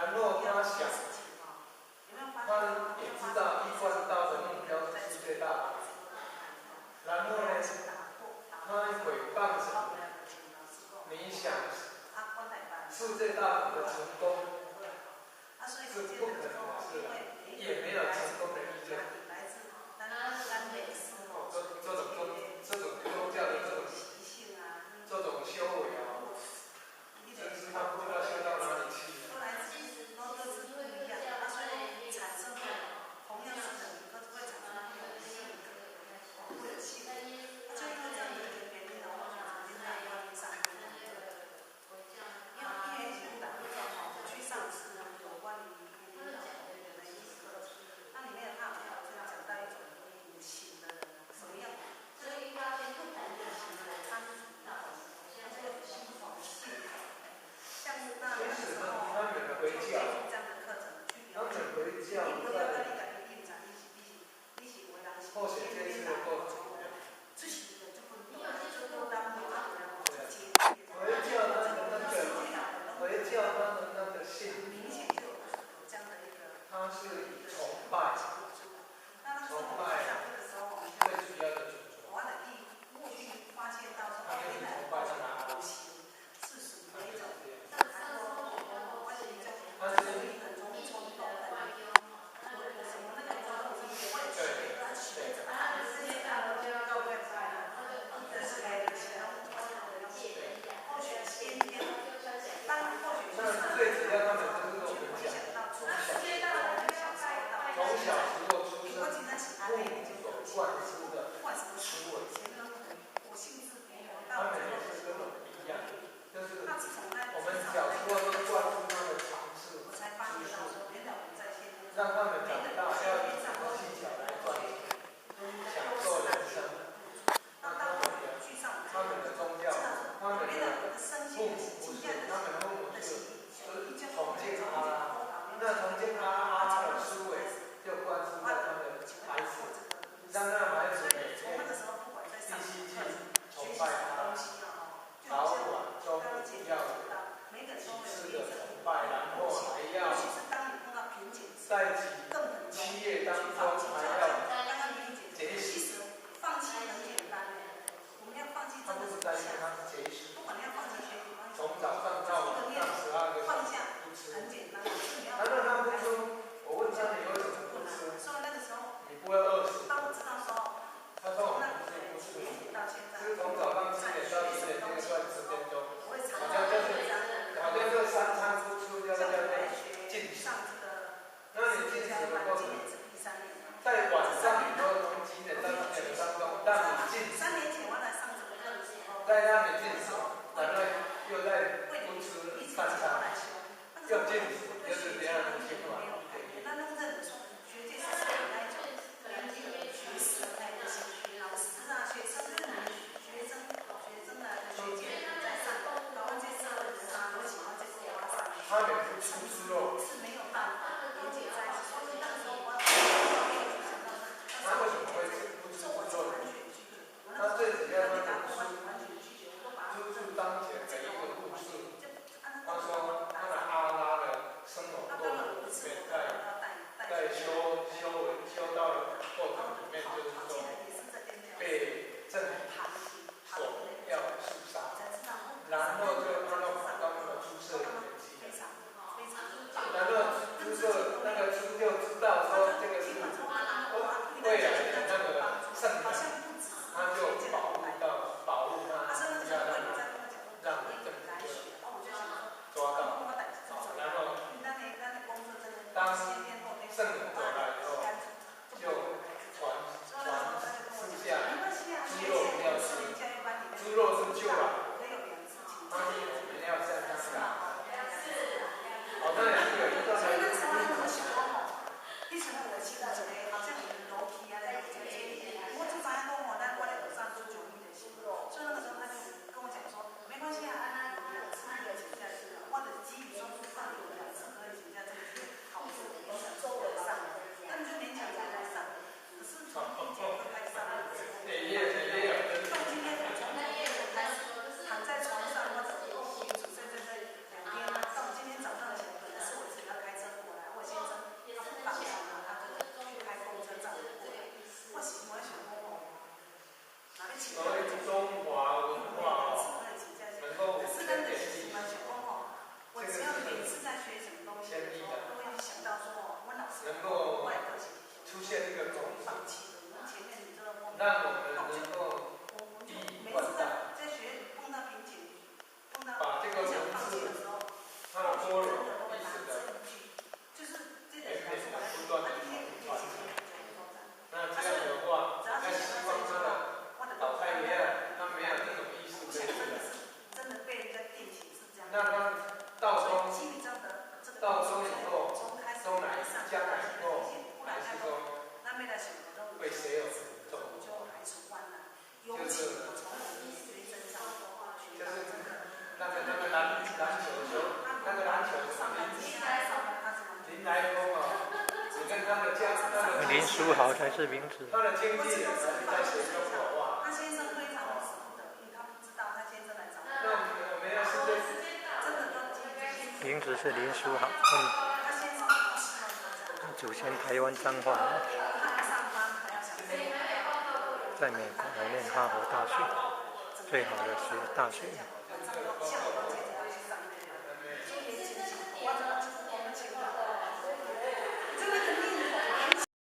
然后他想，他也知道一贯道的目标是世界大同，然后呢，他毁谤神，你想世界大同的成功是不可能的事，也没有成功的意见。这种宗教的这种修为啊，其实他不知道修到哪里去。然后他到中以后，中来将来以后，还是说为谁而种？就是那个篮球林来峰啊，你跟他的林书豪才是名字。他的经纪人在学中国话。他先生非常的舍不得，因为他不知道他先生来找他。那我们要是真的都名字是林书豪，他先生不希望他这样。祖先台湾彰化，他要上班，还要想在美国念哈佛大学，最好的大学。